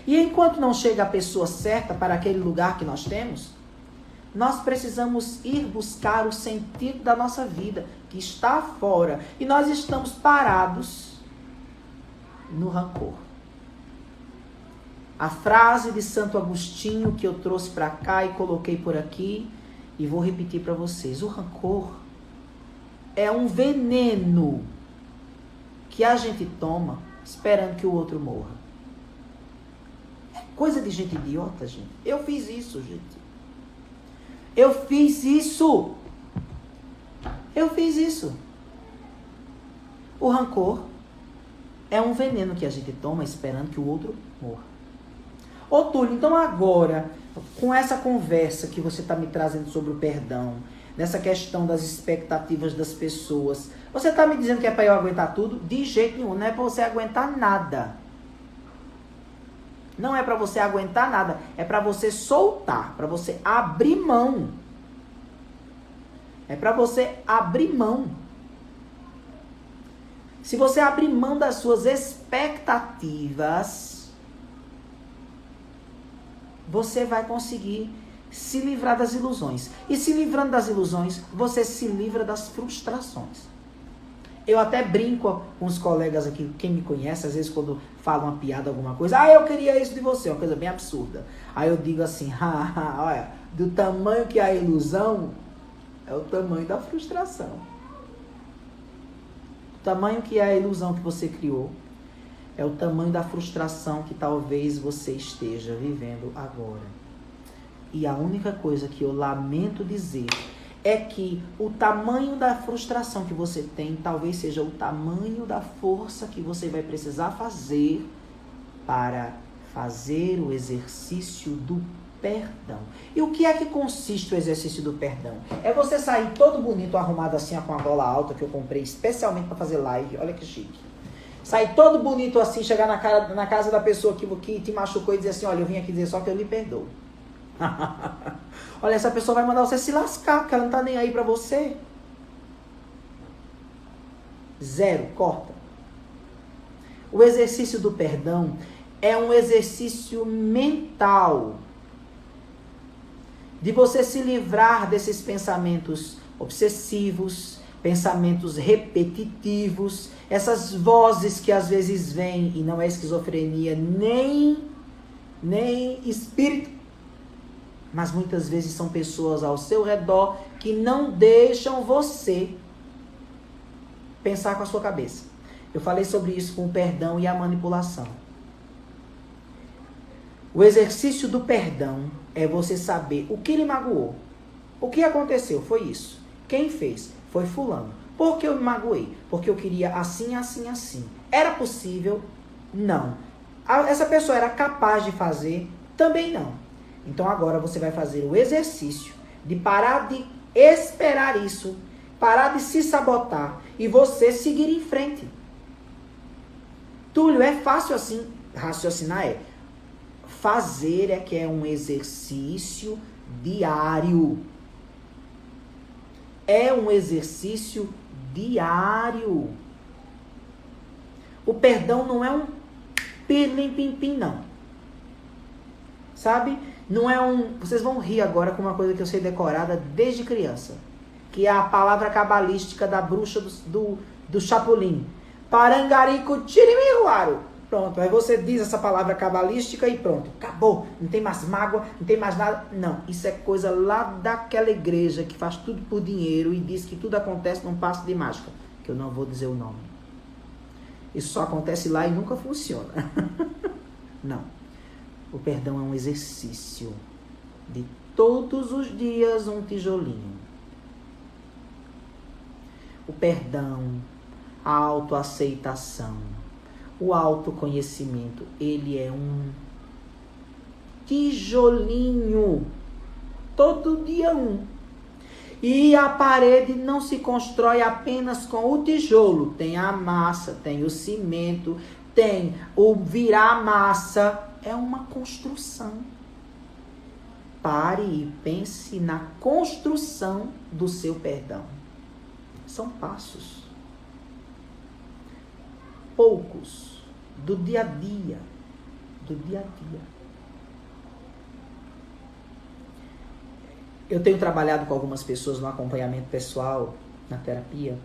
E enquanto não chega a pessoa certa para aquele lugar que nós temos, nós precisamos ir buscar o sentido da nossa vida, que está fora. E nós estamos parados no rancor. A frase de Santo Agostinho que eu trouxe para cá e coloquei por aqui, e vou repetir para vocês. O rancor é um veneno que a gente toma esperando que o outro morra. Coisa de gente idiota, gente. Eu fiz isso, gente. Eu fiz isso. O rancor é um veneno que a gente toma esperando que o outro morra. Ô, Túlio, então agora, com essa conversa que você está me trazendo sobre o perdão, nessa questão das expectativas das pessoas, você está me dizendo que é para eu aguentar tudo? De jeito nenhum, não é para você aguentar nada. Não é para você aguentar nada, é para você soltar, para você abrir mão. É para você abrir mão. Se você abrir mão das suas expectativas, você vai conseguir se livrar das ilusões. E se livrando das ilusões, você se livra das frustrações. Eu até brinco com os colegas aqui, quem me conhece, às vezes quando fala uma piada, alguma coisa, eu queria isso de você, uma coisa bem absurda. Aí eu digo assim, olha, do tamanho que é a ilusão, é o tamanho da frustração. O tamanho que é a ilusão que você criou, é o tamanho da frustração que talvez você esteja vivendo agora. E a única coisa que eu lamento dizer é que o tamanho da frustração que você tem talvez seja o tamanho da força que você vai precisar fazer para fazer o exercício do perdão. E o que é que consiste o exercício do perdão? É você sair todo bonito, arrumado assim, com a gola alta que eu comprei especialmente para fazer live. Olha que chique. Sair todo bonito assim, chegar na casa da pessoa que te machucou e dizer assim, olha, eu vim aqui dizer só que eu lhe perdoo. Olha, essa pessoa vai mandar você se lascar, porque ela não tá nem aí pra você. Zero, corta. O exercício do perdão é um exercício mental de você se livrar desses pensamentos obsessivos, pensamentos repetitivos, essas vozes que às vezes vêm, e não é esquizofrenia, nem espírito. Mas muitas vezes são pessoas ao seu redor que não deixam você pensar com a sua cabeça. Eu falei sobre isso com o perdão e a manipulação. O exercício do perdão é você saber o que lhe magoou. O que aconteceu? Foi isso. Quem fez? Foi fulano. Por que eu me magoei? Porque eu queria assim, assim, assim. Era possível? Não. Essa pessoa era capaz de fazer? Também não. Então agora você vai fazer o exercício de parar de esperar isso, parar de se sabotar e você seguir em frente. Túlio, é fácil assim? Raciocinar é. Fazer é que é um exercício diário. É um exercício diário. O perdão não é um pirlim-pim-pim, não. Sabe? Não é um... Vocês vão rir agora com uma coisa que eu sei decorada desde criança. Que é a palavra cabalística da bruxa do Chapolin. Parangarico tirimiruaro. Pronto, aí você diz essa palavra cabalística e pronto, acabou. Não tem mais mágoa, não tem mais nada. Não, isso é coisa lá daquela igreja que faz tudo por dinheiro e diz que tudo acontece num passe de mágica. Que eu não vou dizer o nome. Isso só acontece lá e nunca funciona. Não. O perdão é um exercício de todos os dias um tijolinho. O perdão, a autoaceitação, o autoconhecimento, ele é um tijolinho. Todo dia um. E a parede não se constrói apenas com o tijolo. Tem a massa, tem o cimento, tem o virar massa. É uma construção. Pare e pense na construção do seu perdão. São passos. Poucos. Do dia a dia. Do dia a dia. Eu tenho trabalhado com algumas pessoas no acompanhamento pessoal, na terapia.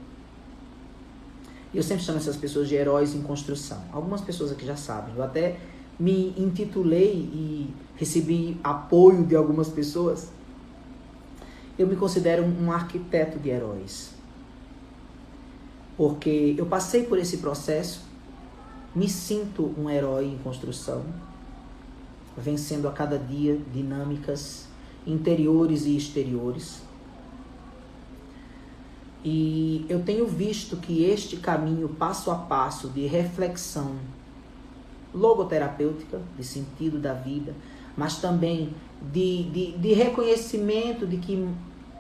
E eu sempre chamo essas pessoas de heróis em construção. Algumas pessoas aqui já sabem. Eu até me intitulei e recebi apoio de algumas pessoas. Eu me considero um arquiteto de heróis. Porque eu passei por esse processo, me sinto um herói em construção, vencendo a cada dia dinâmicas interiores e exteriores. E eu tenho visto que este caminho passo a passo de reflexão logoterapêutica, de sentido da vida, mas também de reconhecimento de que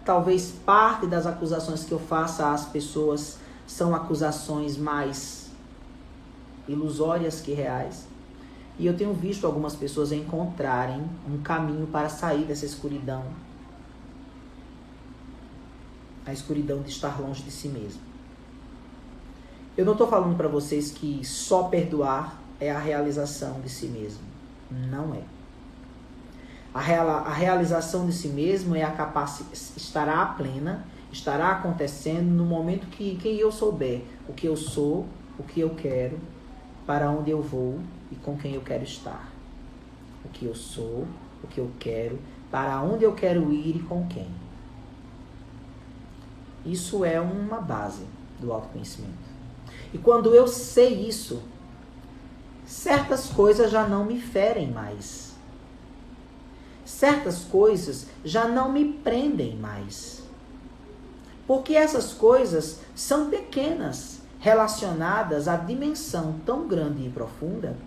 talvez parte das acusações que eu faça às pessoas são acusações mais ilusórias que reais. E eu tenho visto algumas pessoas encontrarem um caminho para sair dessa escuridão. A escuridão de estar longe de si mesmo. Eu não estou falando para vocês que só perdoar é a realização de si mesmo. Não é. A realização de si mesmo é a capacidade, estará plena, estará acontecendo no momento que eu souber o que eu sou, o que eu quero, para onde eu vou e com quem eu quero estar. O que eu sou, o que eu quero, para onde eu quero ir e com quem. Isso é uma base do autoconhecimento. E quando eu sei isso, certas coisas já não me ferem mais. Certas coisas já não me prendem mais. Porque essas coisas são pequenas, relacionadas à dimensão tão grande e profunda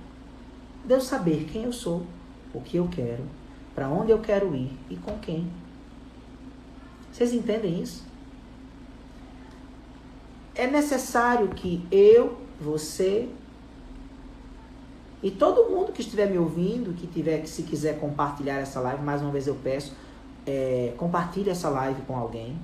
de eu saber quem eu sou, o que eu quero, para onde eu quero ir e com quem. Vocês entendem isso? É necessário que eu, você e todo mundo que estiver me ouvindo, que se quiser compartilhar essa live, mais uma vez eu peço, compartilhe essa live com alguém.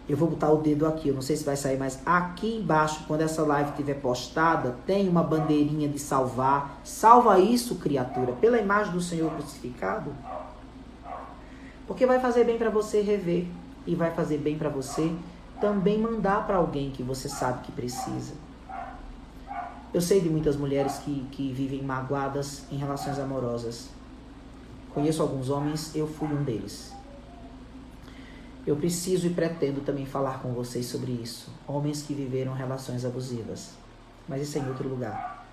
Eu vou botar o dedo aqui, eu não sei se vai sair, mas aqui embaixo, quando essa live estiver postada, tem uma bandeirinha de salvar. Salva isso, criatura, pela imagem do Senhor crucificado. Porque vai fazer bem para você rever e vai fazer bem para você também mandar para alguém que você sabe que precisa. Eu sei de muitas mulheres que vivem magoadas em relações amorosas. Conheço alguns homens, eu fui um deles. Eu preciso e pretendo também falar com vocês sobre isso. Homens que viveram relações abusivas. Mas isso é em outro lugar.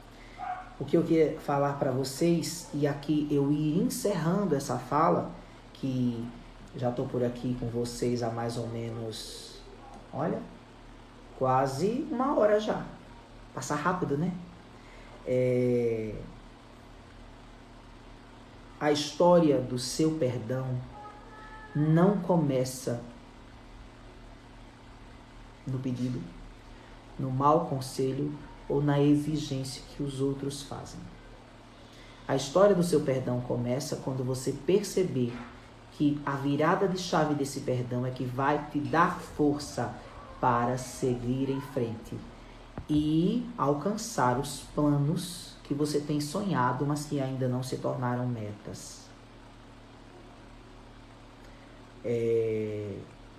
O que eu queria falar para vocês, e aqui eu ir encerrando essa fala, que já estou por aqui com vocês há mais ou menos, olha, quase 1 hora já. Passa rápido, né? A história do seu perdão não começa no pedido, no mau conselho ou na exigência que os outros fazem. A história do seu perdão começa quando você perceber que a virada de chave desse perdão é que vai te dar força para seguir em frente e alcançar os planos que você tem sonhado, mas que ainda não se tornaram metas.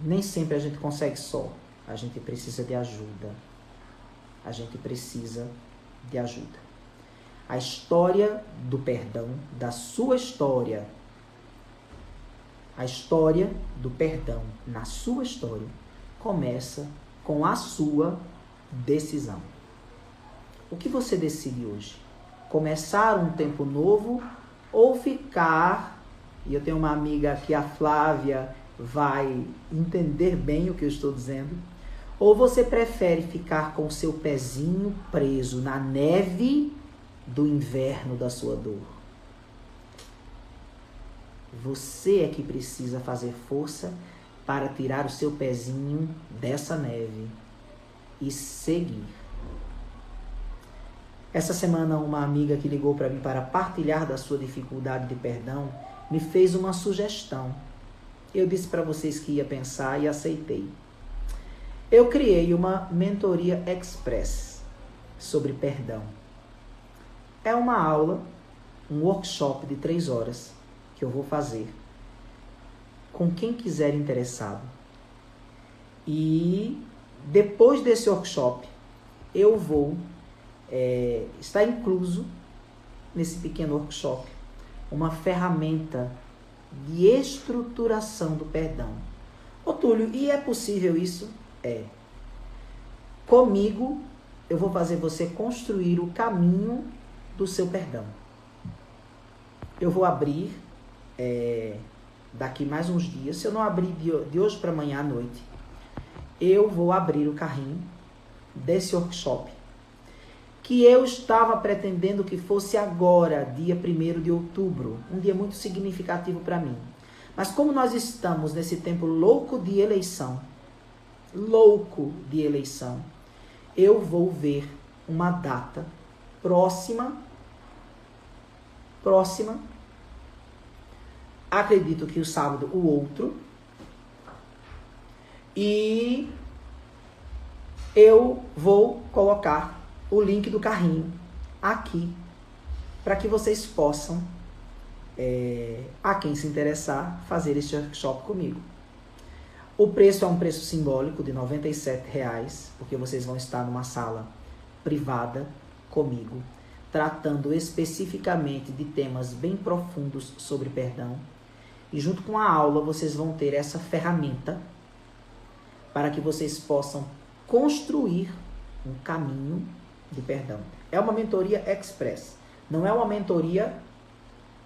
Nem sempre a gente consegue só. A gente precisa de ajuda. A gente precisa de ajuda. A história do perdão, da sua história, a história do perdão na sua história começa com a sua decisão. O que você decide hoje? Começar um tempo novo ou ficar, e eu tenho uma amiga aqui, a Flávia, vai entender bem o que eu estou dizendo, ou você prefere ficar com o seu pezinho preso na neve do inverno da sua dor? Você é que precisa fazer força para tirar o seu pezinho dessa neve e seguir. Essa semana, uma amiga que ligou para mim para partilhar da sua dificuldade de perdão me fez uma sugestão. Eu disse para vocês que ia pensar e aceitei. Eu criei uma mentoria express sobre perdão. É uma aula, um workshop de 3 horas que eu vou fazer com quem quiser interessado. E depois desse workshop, eu vou está incluso nesse pequeno workshop uma ferramenta de estruturação do perdão. Ô Túlio, e é possível isso? É. Comigo, eu vou fazer você construir o caminho do seu perdão. Eu vou abrir daqui mais uns dias, se eu não abrir de hoje para amanhã à noite, eu vou abrir o carrinho desse workshop, que eu estava pretendendo que fosse agora, dia 1º de outubro, um dia muito significativo para mim. Mas como nós estamos nesse tempo louco de eleição, eu vou ver uma data próxima, acredito que o sábado, o outro, e eu vou colocar o link do carrinho aqui, para que vocês possam, a quem se interessar, fazer este workshop comigo. O preço é um preço simbólico de R$ 97,00, porque vocês vão estar numa sala privada comigo, tratando especificamente de temas bem profundos sobre perdão. E junto com a aula, vocês vão ter essa ferramenta para que vocês possam construir um caminho de perdão. É uma mentoria express, não é uma mentoria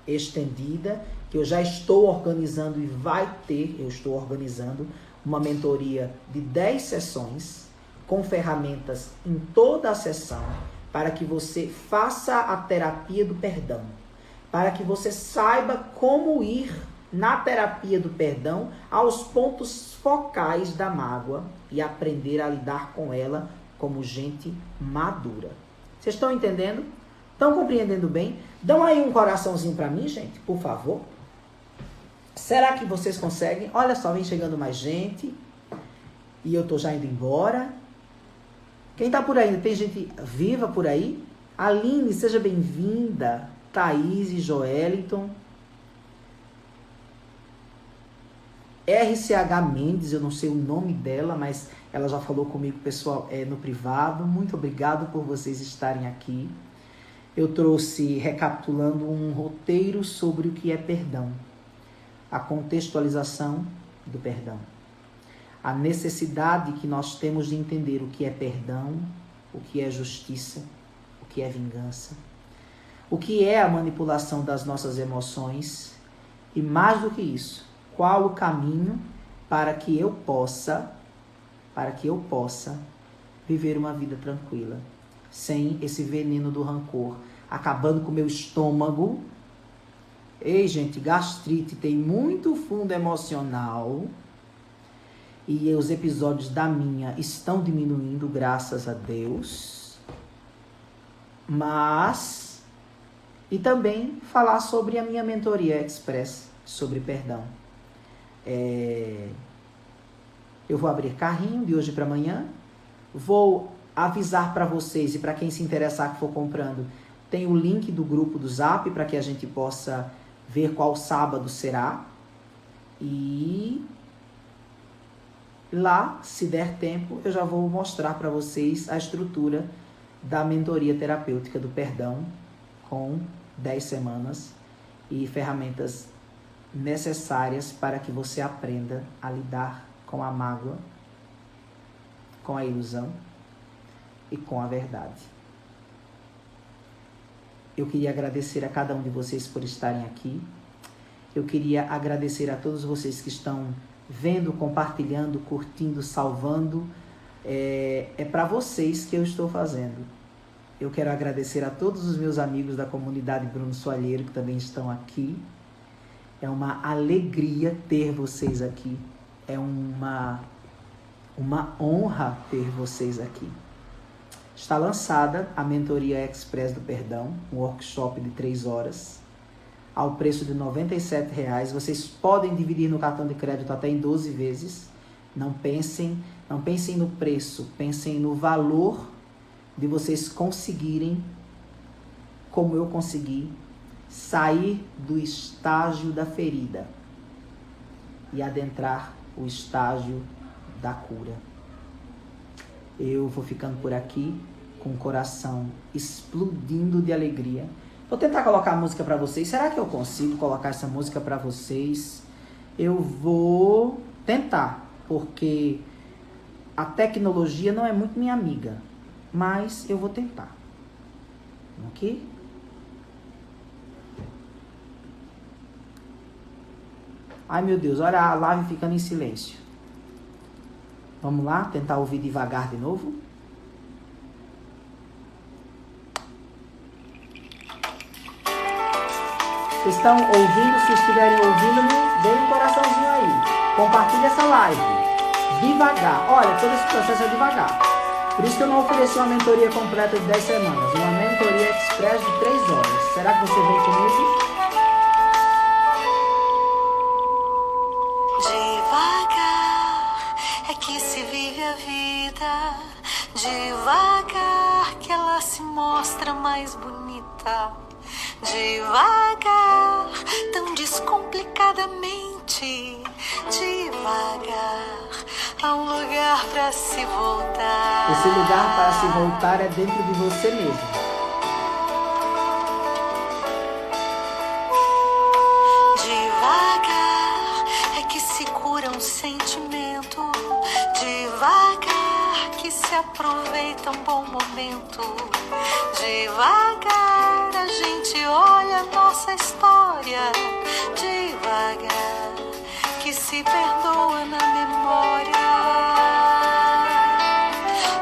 estendida, que eu já estou organizando e eu estou organizando uma mentoria de 10 sessões, com ferramentas em toda a sessão, para que você faça a terapia do perdão, para que você saiba como ir na terapia do perdão aos pontos focais da mágoa e aprender a lidar com ela como gente madura. Vocês estão entendendo? Estão compreendendo bem? Dão aí um coraçãozinho para mim, gente, por favor. Será que vocês conseguem? Olha só, vem chegando mais gente. E eu tô já indo embora. Quem tá por aí? Tem gente viva por aí? Aline, seja bem-vinda. Thaís e Joeliton. RCH Mendes, eu não sei o nome dela, mas ela já falou comigo, pessoal, no privado. Muito obrigado por vocês estarem aqui. eu trouxe, recapitulando, um roteiro sobre o que é perdão, a contextualização do perdão, a necessidade que nós temos de entender o que é perdão, o que é justiça, o que é vingança, o que é a manipulação das nossas emoções e, mais do que isso, qual o caminho para que eu possa viver uma vida tranquila, sem esse veneno do rancor, acabando com o meu estômago. Ei, gente, gastrite tem muito fundo emocional e os episódios da minha estão diminuindo, graças a Deus. Mas, e também falar sobre a minha mentoria express sobre perdão. Eu vou abrir carrinho de hoje para amanhã. Vou avisar para vocês e para quem se interessar que for comprando, tem o link do grupo do Zap para que a gente possa ver qual sábado será. E lá, se der tempo, eu já vou mostrar para vocês a estrutura da mentoria terapêutica do perdão, com 10 semanas e ferramentas necessárias para que você aprenda a lidar com a mágoa, com a ilusão e com a verdade. Eu queria agradecer a cada um de vocês por estarem aqui. Eu queria agradecer a todos vocês que estão vendo, compartilhando, curtindo, salvando. É para vocês que eu estou fazendo. Eu quero agradecer a todos os meus amigos da comunidade Bruno Soalheiro que também estão aqui. É uma alegria ter vocês aqui. É uma honra ter vocês aqui. Está lançada a mentoria Express do Perdão, um workshop de 3 horas, ao preço de R$ 97,00. Vocês podem dividir no cartão de crédito até em 12 vezes. Não pensem no preço, pensem no valor de vocês conseguirem, como eu consegui, sair do estágio da ferida e adentrar o estágio da cura. Eu vou ficando por aqui com o coração explodindo de alegria. Vou tentar colocar a música para vocês. Será que eu consigo colocar essa música para vocês? Eu vou tentar, porque a tecnologia não é muito minha amiga, mas eu vou tentar. Ok? Ai, meu Deus, olha a live ficando em silêncio. Vamos lá, tentar ouvir devagar de novo. Vocês estão ouvindo? Se estiverem ouvindo, me deem um coraçãozinho aí. Compartilhe essa live. Devagar. Olha, todo esse processo é devagar. Por isso que eu não ofereci uma mentoria completa de 10 semanas. Uma mentoria express de 3 horas. Será que você vem comigo? A vida devagar que ela se mostra mais bonita, devagar, tão descomplicadamente, devagar, há um lugar para se voltar. Esse lugar para se voltar é dentro de você mesmo. Devagar é que se cura um sentimento, devagar que se aproveita um bom momento, devagar a gente olha nossa história, devagar que se perdoa na memória.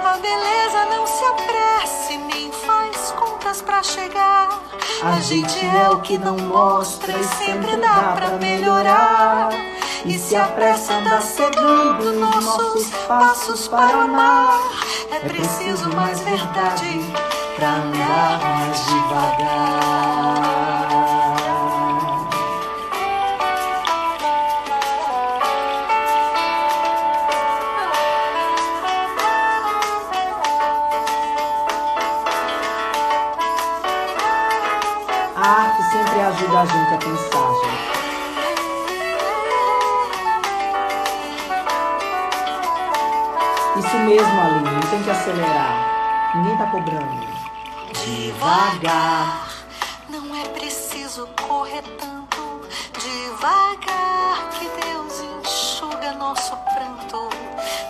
A beleza não se apresse, nem faz contas pra chegar. A gente é o que não mostra e sempre dá pra melhorar. E se apressa anda cegando nossos passos para amar. É preciso mais verdade pra andar mais devagar. A arte sempre ajuda a gente a pensar, gente. Isso mesmo, Aline, não tem que acelerar. Ninguém tá cobrando. devagar. Não é preciso correr tanto, devagar que Deus enxuga nosso pranto.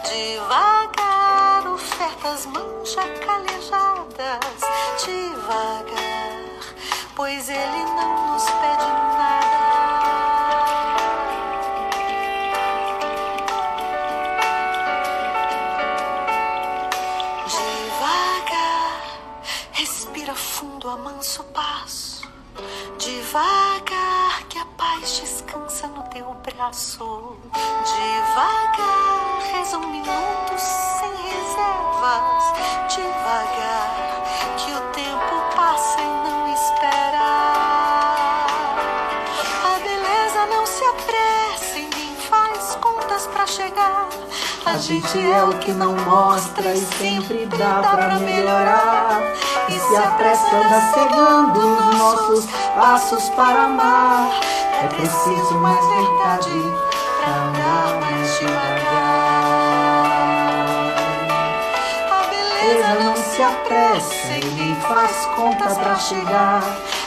Devagar, ofertas mancha calejadas. Devagar, pois Ele não nos pede nada. Devagar, respira fundo, amansa o passo. Devagar, que a paz descansa no teu braço. Devagar, reza um minuto sem reservas. Devagar, que o tempo passa e não espera. A beleza não se apressa e nem faz contas pra chegar. A gente é o que não mostra e sempre dá pra melhorar. E se apressa anda cegando os nossos passos para amar. É preciso mais verdade pra andar mais devagar. A beleza Não se apressa e nem faz conta pra chegar.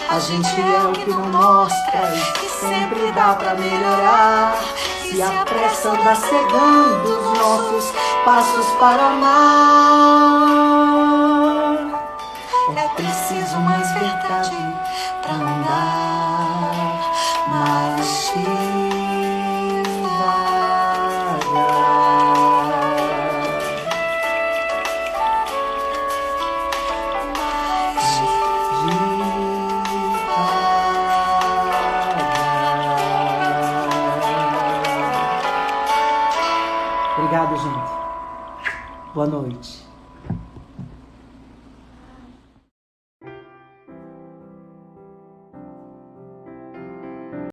A gente é o que não mostra e sempre dá pra melhorar. Se apressa anda cegando os nossos passos para amar. É preciso mais verdade pra andar mais Obrigado, gente. Boa noite.